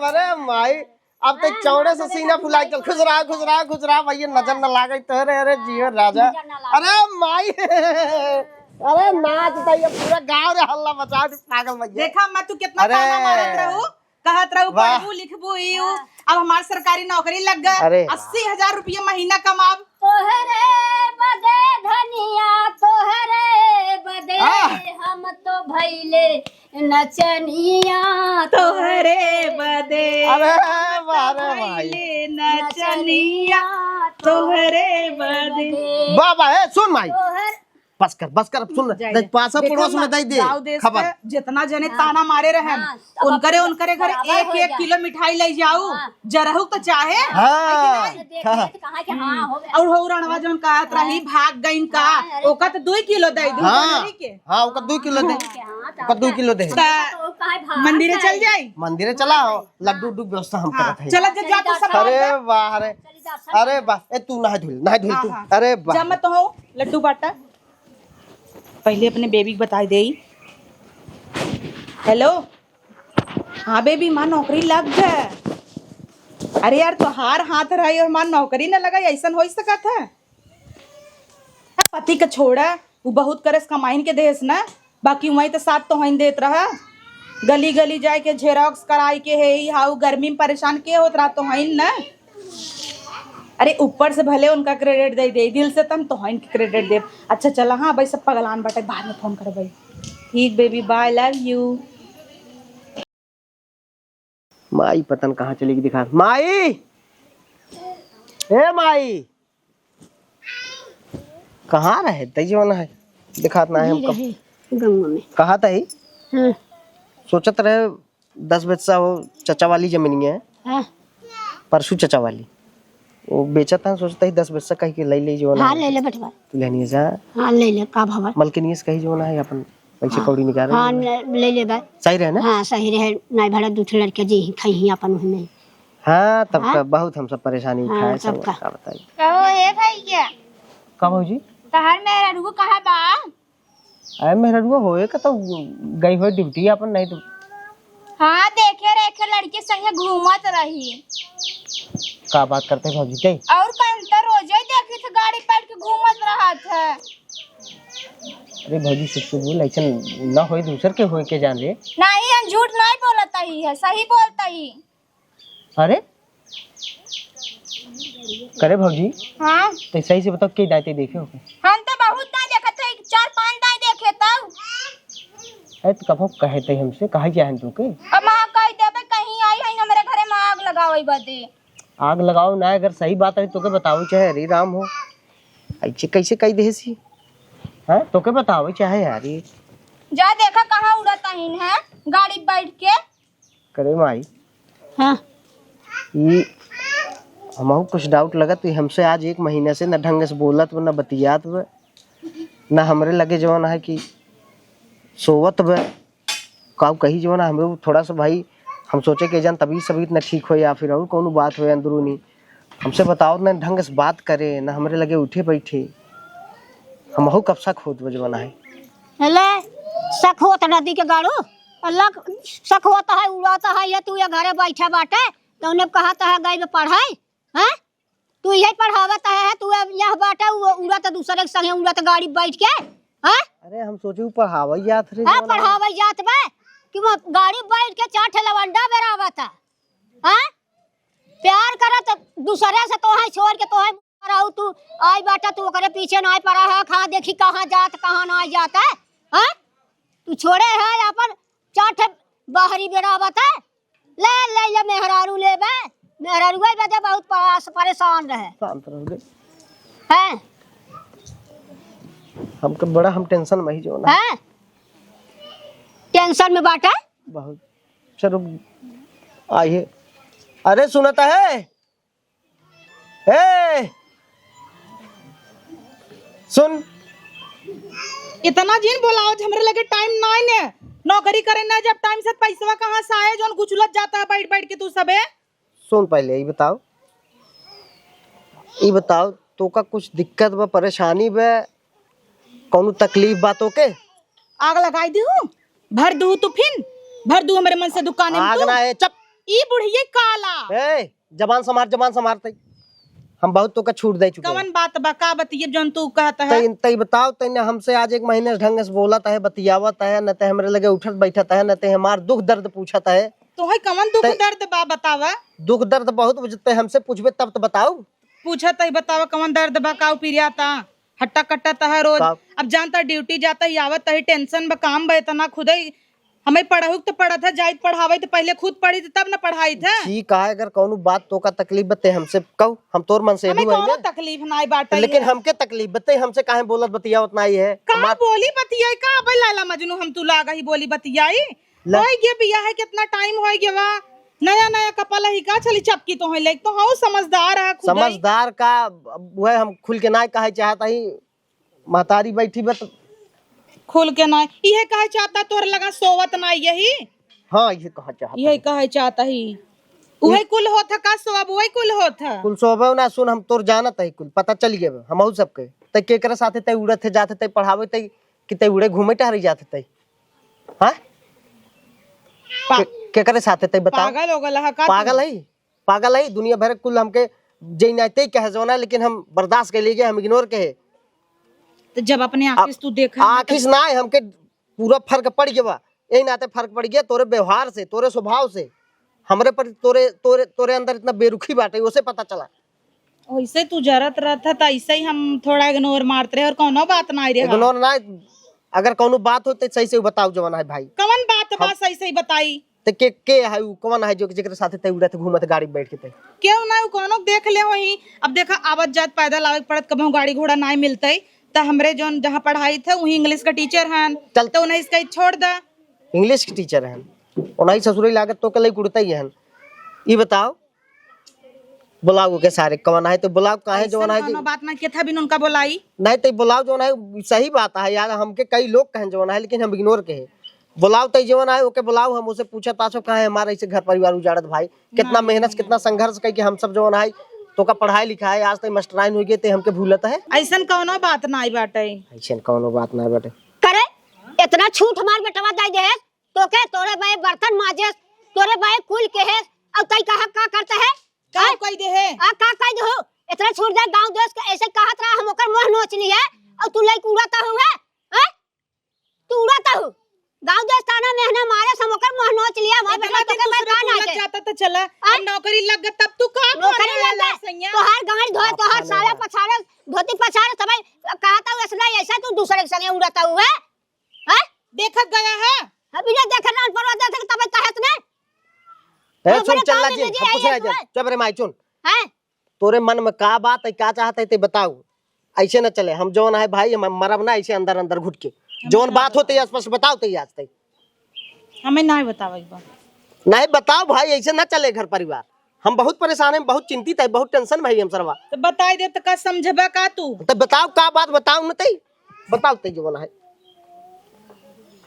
अरे माई अब तो चौड़े से सीना फुलाई चल। खुश रहा खुश रहा खुश रहा भैया, नजर न लागे तोरे। अरे जीवन राजा, अरे माई अरे नाच तैया पूरा गांव रे हल्ला मचा दे पागल भैया। देखा मैं तू कितना ताना मारत रहू, कहत रहू पढ़बू लिखबू इयू, अब हमार सरकारी नौकरी लग गए। 80,000 रुपया महीना कमाब। तोहरे बदे धनिया तोहरे बदे हम तो भैले नचनिया तोहरे बदे अरे बारे भाई नचनिया तोहरे बदे। बाबा है सुन माई, बस कर अब सुन। पासा पड़ोस में दे खबर। जितना जने ताना मारे रहे उनकरे घरे 1-1 किलो मिठाई ले जाऊ जरहू तो चाहे। और हो रणवा जौन कहत रही भाग गईन का, ओका तो 2 किलो दे दू। हां ओका 2 किलो दे, ओका 2 किलो दे। मंदिरे चल जाई, मंदिरे चला लड्डू उड्डू व्यवस्था हम करत है। चला जा तू सब। अरे वाह अरे वाह ए तू नहा धुल तू। अरे वाह जा मत हो लड्डू बाटा। पहले अपने बेबी को बता दे। हेलो हाँ बेबी मां नौकरी लग गए। अरे यार तो हाथ रही और मां नौकरी न लगा, ऐसा हो सकत है? पति का छोड़ा वो बहुत करस कमाइन के देश ना, बाकी वही तो साथ तो हईन देत रहा। गली गली जाए के झेरॉक्स कराई के है हाउ गर्मी में परेशान के होत रहा तो हईन ना। अरे ऊपर से भले उनका क्रेडिट दे दिल से तम तो हईन के क्रेडिट दे। अच्छा चला हाँ भाई सब पगलान बाटे, बाद में फोन कर भाई। ठीक बेबी बाय लव यू। माई पतन कहाँ चलेगी दिखा। माई ए माई कहाँ रहे तैयार है दिखात ना है हमको गंगा में कहा था ही। सोचत रहे 10 बच्चा वो चचा वाली जमीन है। परसों चचा वाली वो बेचा था, सोचता ही 10 बच्चा कहीं के ले जो ना। हाँ ले ले बेटवा तू लेनी जा। हाँ ले ले का भाव मलकिनीस कहीं जो ना है अपन पैसे कौड़ी निकाल। हाँ ले ले बा सही रहे ना। हाँ सही रहे नहीं भाड़ा दूसरे लड़के जी खाई अपन में। हाँ तब का बहुत हम सब परेशानी उठाए सब का बताइए। कहो ए भैया कब हो जी तहार मेरा रुको कहा बा? अरे मेरा रुआ होए का तो गई हो ड्यूटी अपन नहीं तो। हाँ देखे रेखे लड़के संगे घूमत रही। का बात करते हैं भाजी के? और कंतर रोजे देखी थे गाड़ी बैठ के घूमत रहा था। अरे भाजी सुसु बोल ऐसा ना होए दूसर के होए के जान ले। नहीं हम झूठ नहीं बोलता ही है, सही बोलता ही। अरे करे भाजी हाँ तो सही से बताओ के दाते देखे हो? हम तो बहुत ना देखे थे, 4-5 दाई देखे तब। अरे तो कब कहे थे हमसे कहा क्या है तू के? अब मां कह देबे कहीं आई है ना मेरे घरे में आग लगावई बदे। आग लगाओ ना, अगर सही बात है तो के बताओ चाहे हरी राम हो ऐसे कैसे कही देसी। हां तो के बताओ चाहे यार ये जा देखा कहां उड़ता हिन है गाड़ी बैठ के। करे माई हाँ ये हमहू कुछ डाउट लगा तो हमसे आज 1 महीने से न ढंग से बोलत न बतियात न हमरे लगे जवान है कि सोवत काऊ कही जवान हमरे थोड़ा सा भाई हम सोचे कि जान तभी सभी इतना ठीक हो या फिर और कौन बात हो अंदरूनी हमसे बताओ न ढंग से बात करे न हमरे लगे उठे बैठे हमहू कब शक होत जवान है। ले शक होत नदी के गाड़ू अल्लाह शक होता है उड़ाता है या तू ये घरे बैठा बाटे तो उन्हें कहता है गई में पढ़ाई हैं तू यही पढ़ावत है तू यह बाटे उड़ा तो दूसरे के संगे उड़ा तो गाड़ी बैठ के हैं। अरे हम सोचे पढ़ावई जात रे। हां पढ़ावई जात बे कि वो गाड़ी बैठ के 4 लवंडा बेरावत है। हैं प्यार करत दूसरे से तो है छोड़ के तो है कराऊ तू आई बाटा तू करे पीछे ना पड़ा है खा देखी कहां जात कहां ना जाता है। हैं तू छोड़े है अपन 4 बाहरी बेरावत है। ले ले ये मेहरारू ले बे मेहरारू बे बहुत परेशान रहे। शांत रहो गए हैं हमके बड़ा हम टेंशन में ही जो ना हैं टेंशन में बाटा बहुत। चलो आइए। अरे सुनता है ए सुन इतना जिन बोलाओ हमरे लगे टाइम ना ने नौकरी करे ना जब टाइम से पैसा कहाँ से आए जोन गुचलत जाता है बैठ बैठ के तू सबे। सुन पहले ये बताओ तो का कुछ दिक्कत बा परेशानी बा कौनो तकलीफ बातों के आग लगाई दी हूँ भर दू तू फिन भर दू हमारे मन से दुकान आग ना है चप ई बुढ़िया काला ए जबान संभारते हम बहुत तो का छूट दे चुके कवन बात बा का बतिये जोन तू कहता है तई बताओ तईने हमसे आज 1 महीने ढंग से बोलत है बतियावत है न ते हमरे लगे उठत बैठत है न ते हमार दुख दर्द पूछत है। तो है कवन दुख दर्द बा बतावा। दुख दर्द बहुत बुझते हमसे पूछबे तब तो बताओ। पूछत है बतावा कवन दर्द बा का पिरियाता हट्टा कट्टा है रोज। अब जानता ड्यूटी जाता ही आवत है टेंशन बा काम बा इतना खुद ही हमें पढ़ाऊ तो पढ़ा था जाइत पढ़ावे तो पहले खुद पढ़ी थी तब न पढ़ाई था। ठीक है अगर कौनो बात तो का तकलीफ बते हमसे कहू हम तोर मन से हमें कौनो तकलीफ नाई बाटा लेकिन हमके तकलीफ बते हमसे काहे बोलत बतियावत नाई है का बोली बतियाई का भाई लाला मजनू हम तू लागा ही बोली बतियाई होई गे बिया है कितना टाइम होई गे वा नया नया कपल ही का चली चपकी तो है लेक तो हाउ समझदार है खुद समझदार का वो हम खुल के ना कहे चाहता ही महतारी बैठी बत खुल के ना ये कहे चाहता तोर लगा सोवत ना यही। हाँ ये कहा चाहता यही कहे चाहता ही वही कुल होता का सोब वही कुल होता कुल सोबे ना सुन हम तोर जानत है कुल पता चल गए हमहू सबके तय केकरे साथे तय उड़त थे जाते तय पढ़ावे तय कि तय उड़े घूमे टहरी जाते तय हां केकरे साथे तय बताओ पागल हो गला का पागल है दुनिया भर कुल हमके जइनाते कहे जोना लेकिन हम बर्दाश्त कर लिए हम इग्नोर के तो जब अपने आंखिस तू देखा आंखिस ना हमके पूरा फर्क पड़ गया यही नाते फर्क पड़ गया तोरे व्यवहार से तोरे स्वभाव से हमरे पर तोरे अंदर इतना बेरुखी बाटे उसे पता चला। वैसे तू जरत रहता था ऐसे ही हम थोड़ा इग्नोर मारते रहे और कोनो बात ना रही इग्नोर ना अगर कोनो बात होते सही से बताओ जवान है भाई कवन बात बा सही से बताई ते के है उ कौन है जो जेकरे साथे तय उड़त घूमत गाड़ी बैठ के तय क्यों ना कोनो देख ले वही। अब देखा आवत जात पैदल आवे पड़त कबहू गाड़ी घोड़ा ना मिलते तो हमरे जोन जहाँ पढ़ाई थे वही इंग्लिश का टीचर हैं तो उन्हें इसका छोड़ दा इंग्लिश के टीचर हैं उन्हें ससुरी लागत तो कल कुड़ता ही हैं। ये बताओ बुलाओ के सारे कौन है तो बुलाओ काहे जो है कोनो बात ना के था बिन उनका बुलाई नहीं तो बुलाओ जो है सही बात है यार हमके कई लोग कहें जो है लेकिन हम इग्नोर के बुलाओ तो जीवन है ओके बुलाओ हम उसे पूछा तासो कहा है हमारे ऐसे घर परिवार उजाड़त भाई कितना मेहनत कितना संघर्ष करके हम सब जो है तो का पढ़ाई लिखाई आज तक मास्टराइन हो गए थे हमके भूलत है ऐसा कोनो बात ना बाटे ऐसा कोनो बात ना बाटे करे इतना छूट हमार बेटवा दे दे तो के तोरे भाई बर्तन माजे तोरे भाई कुल के है अब तई कहा का करता है का कोई दे है आ का कह दो इतना छूट दे गांव देश के ऐसे कहत रहा हम ओकर मोह नोच ली है और तू लाइक उड़ाता हूं है तू उड़ाता हूं गांव देश थाना में है ना मारे हम ओकर मोह नोच लिया हमार बेटवा तो के मैं का ना जाता तो चला अब नौकरी लग गई तब तू का नौकरी लग गई तो हर गांव धोए तो हर सारे पछाड़े धोती पछाड़े सब कहता हूं इसलिए ऐसा तू दूसरे के संगे उड़ाता हुआ है देखत गया है अभी ना देख रहा परवा देख तब कहत ने ए सुन चल ला जी हम पूछ रहे हैं चुप रे माई चुन है तोरे मन में का बात है क्या चाहत है ते बताओ ऐसे न चले हम जोन है भाई हम मरब ना ऐसे अंदर अंदर घुट के जोन बात होते है स्पष्ट बताओ ते आज तक हमें ना बताओ एक बार नहीं बताओ भाई ऐसे ना चले घर परिवार हम बहुत परेशान हैं बहुत चिंतित है बहुत टेंशन में है हम सरवा तो बताई दे तो का समझबा का तू तो बताओ का बात बताओ न तई बताओ ते जोन है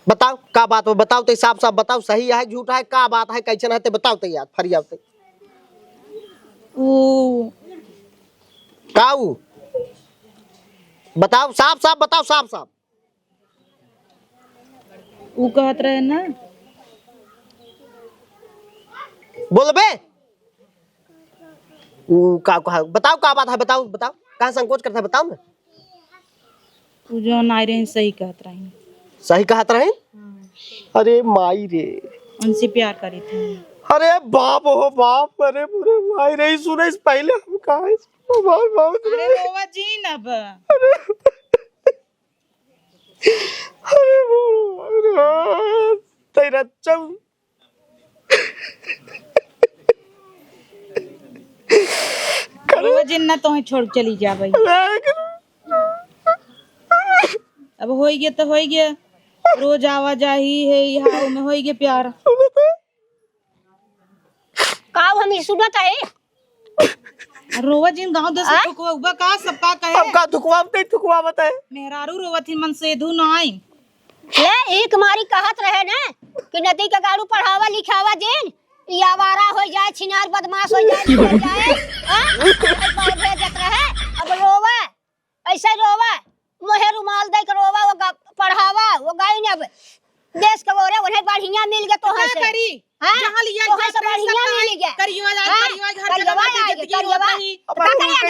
बताओ का बात बताओ ते साफ साफ बताओ सही है झूठ है का बात है कैसन है ते बताओ ते याद फरियाव ते ओ काऊ बताओ साफ साफ बताओ साफ साफ वो कहत रहे ना बोलबे का बताओ का बात है बताओ बताओ कहाँ संकोच करता है बताओ ना तू जो ना रहे सही कहत रही सही कहत रहे अरे माई रे उनसे प्यार करी थी अरे बाप हो बाप अरे पूरे माई रे सुने इस पहले हम कहा अरे रोवा जी नब अरे तेरा चम रोवा जी ना तो छोड़ चली जा भाई अब हो गया तो हो गया रोज आवा जाही है यहाँ में हो गया प्यार काव हम सुनत है रोवा जिन गांव दस ठुकवा का सबका कहे अब का थुकवा बताए मेहरारू रोवत ही मन से धु नाई ले एक मारी कहत रहे ना कि नदी के गाड़ू पढ़ावा लिखावा जेन ई आवारा हो जाए छिनार बदमाश हो जाए निकल जाए हां भेजत रहे अब रोवा ऐसे रोवा मोहे रुमाल दे के रोवा वो पढ़ावा वो गाई ने अब देश के ओरे उन्हें बढ़िया मिल गया तो है करी जहां लिया तो बढ़िया मिल गया करियो घर के का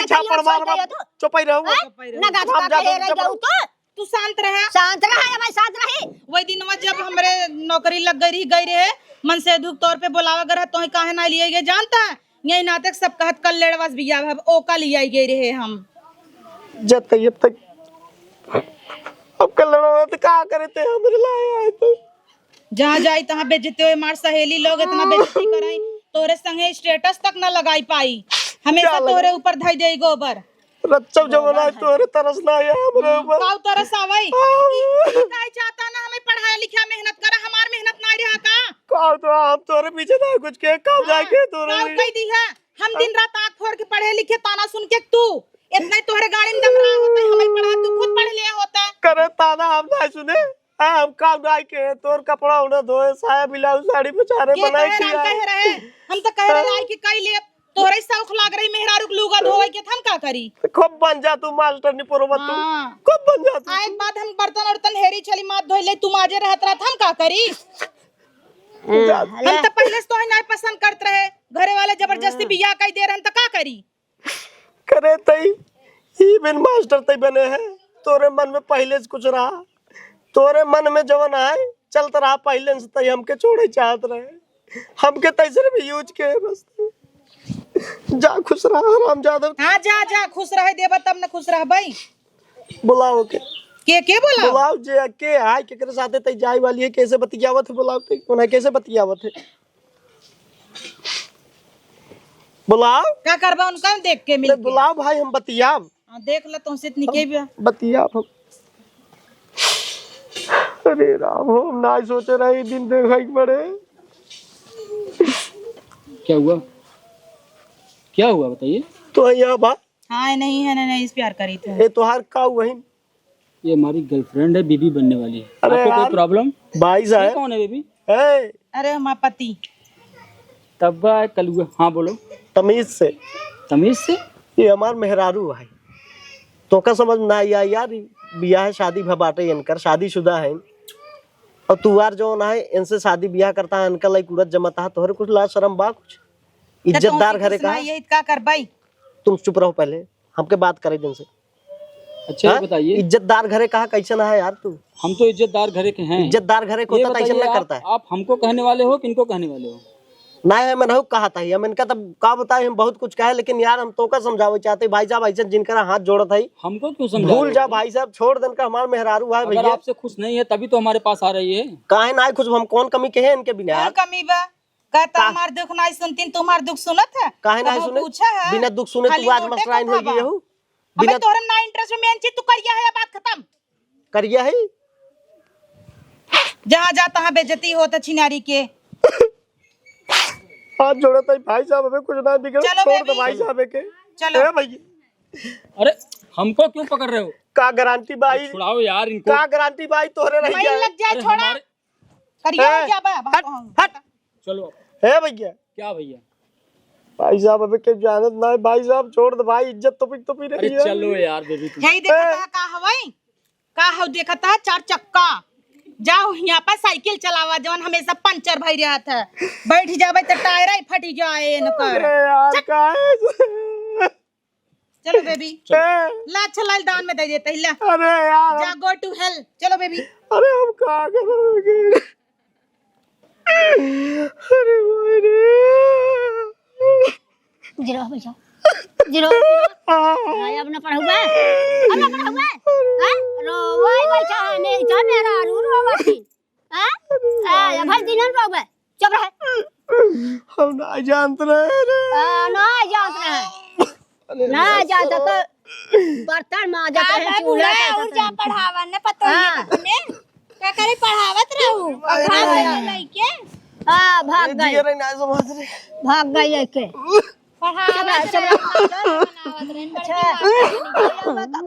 छापड़ मार चुप ही रहो ना गाछ का रह जाऊ तो तू शांत रह भाई शांत रहे वही दिन जब हमरे नौकरी लग गई रहे मन से दुख तौर पे बुलावा कर तो काहे ना लिए गए जानता यही नाटक सब कहत कल लेड़वास बिया ओ का लिया गए रहे हम जब तक अब कल लड़वा तो का करे थे हमरे लाए आए तो जहाँ जाई तहाँ बेइज्जती होए मार सहेली लोग इतना बेइज्जती कराई तोरे संगे स्टेटस तक ना लगाई पाई हमेशा तोरे ऊपर धई दे गोबर रच्चम जवना तोरे तरस ना आया हमरे ऊपर काऊ तरस आवई काहे चाहता ना हमें पढ़ाया लिखा मेहनत करा हमार मेहनत ना रहा का तो हम तोरे पीछे ना कुछ के कब जाके तोरे काऊ कह दी है हम दिन रात आंख फोड़ के पढ़े लिखे ताना सुन के तू इतना तोहरे गाड़ी में दम रहा होता है हमें पढ़ा तू खुद पढ़ लिया होता है करे ताना हम ना सुने हम काम जाए के तोर कपड़ा उन्हें धोए साया ब्लाउज साड़ी बेचारे बनाई के कह रहे हम तो कह रहे कि कई ले तोरे सौख लाग रही मेहरारू लुगा धोए के हम का करी खूब बन जा तू मास्टर नि पुरवत तू खूब बन जा तू एक बात हम बर्तन वर्तन हेरी छली मात धोई ले तू माजे रहत रहा हम का करी हम तो पहले से तो नहीं पसंद करत रहे घरे वाले जबरदस्ती बियाह कई दे रहन तो का करी करे तई ही बिन मास्टर तई बने हैं तोरे मन में पहले से कुछ रहा तोरे मन में जवन आए चलता रहा पहले से तई हमके छोड़े चाहत रहे हमके तई सिर्फ यूज के बस जा खुश रहा राम जादव हां जा खुश रहे देबा तब न खुश रह भाई बुलाओ के बोला बुलाओ जे के आय केकरे साथे तई जाई वाली है कैसे बतियावत है बुलाओ तई उन्हें कैसे बतियावत है बुलाओ का करबा उनका देख के मिल बुलाओ भाई हम बतियाब देख ल तुमसे इतनी के भी बतियाब हम अरे राम हो ना सोचे रहे दिन देखा बड़े क्या हुआ बताइए तो यहाँ बा हाँ नहीं है नहीं इस प्यार करी थे ये तोहार का वही ये हमारी गर्लफ्रेंड है बीबी बनने वाली है अरे आपको कोई प्रॉब्लम भाई साहब कौन है बेबी अरे हमारा पति तब कल हुआ हाँ बोलो तमीज से ये हमार मेहरारू है तो का समझ ना आया यार बियाह शादी भबाटे इनकर शादीशुदा है और तू यार जो ना है इनसे शादी ब्याह करता है इनका लाइक उड़द जमता है तोहरे कुछ लाज शर्म बा कुछ इज्जतदार घरे का ये का कर भाई तुम चुप रहो पहले हमके बात करे दिन से अच्छा बताइए इज्जतदार घरे कहा कैसे ना है यार तू हम तो इज्जतदार घरे के हैं इज्जतदार घरे को होता ऐसा ना करता है आप हमको कहने वाले हो किनको कहने वाले हो ना है मैं नहीं कहा था हम इनका तब का बताए हम बहुत कुछ कहे लेकिन यार हम तो का समझावे चाहते भाई साहब ऐसा जिनका हाथ जोड़त है हमको क्यों समझा भूल जा भाई साहब छोड़ देन का हमारा मेहरारू है भैया आपसे खुश नहीं है तभी तो हमारे पास आ रही है काहे ना कुछ हम कौन कमी के हैं इनके बिना कमी बा कहता हमार दुख नहीं सुनती तुम्हार दुख सुनत है काहे ना सुने बिना दुख सुने तू आज मसराइन हो गई हो बिना तोरे ना इंटरेस्ट में मेन चीज तू करिया है बात खत्म करिया है जहां जा तहां बेइज्जती होता छिनारी के हाथ जोड़ा था भाई साहब हमें कुछ ना बिगड़ छोड़ दो भाई साहब के चलो भैया अरे हमको क्यों पकड़ रहे हो का गारंटी भाई छुड़ाओ यार इनको का गारंटी भाई तोहरे रह जाए लग जाए छोड़ा करिया क्या बा हट चलो है भैया क्या भैया भाई साहब हमें के जानत ना है भाई साहब छोड़ दो भाई इज्जत तो रही अरे है चलो यार बेबी तुम यही देखता का हवई का हव देखता चार चक्का जाओ यहाँ पर साइकिल चलावा जवन हमेशा पंचर भई रहा था बैठ जाबे तो टायर ही फटी जाए इनकर यार का चलो बेबी ला चलाल दान में दे देते ला अरे यार जा गो टू हेल चलो बेबी अरे हम क्या करोगे अरे जीरो भैया जीरो अब ना पढ़ा हुआ हां रोवाई बैठा है मैं जा मेरा रोवाती हां भाई दिनन रोवे चुप रहे हम ना जानते रहे ना जानता तो बर्तन मांजता है चूल्हा जा पढ़ावा ने पता नहीं क्या करे पढ़ावत रहू भाग गई लइके भाग गई ना समझ रहे भाग गई के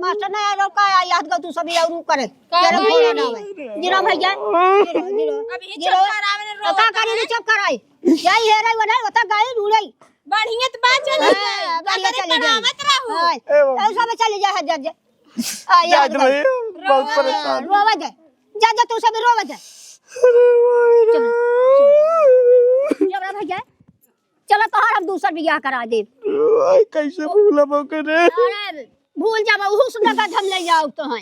मास्टर ने आलो का याद कर तू सभी और करे तेरे फोन ना आवे जीरो भैया अभी चुप करावे ने का करे ने चुप कराई यही है रे वना बता गाय ढूंढई बढ़िया तो बात चल बढ़िया चली जा मत रहू ऐसा में चली जा जज आ याद बहुत परेशान रोवा दे जा जा तू सभी रोवा दे चलो भैया चलो तोहर हम दूसर बियाह करा दे कैसे भूला करे अरे भूल जा बहु सुंदर का हम ले जाओ तो है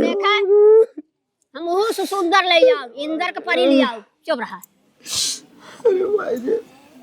देखा हम बहु सुंदर ले जाओ इंदर के परी ले आओ चुप रहा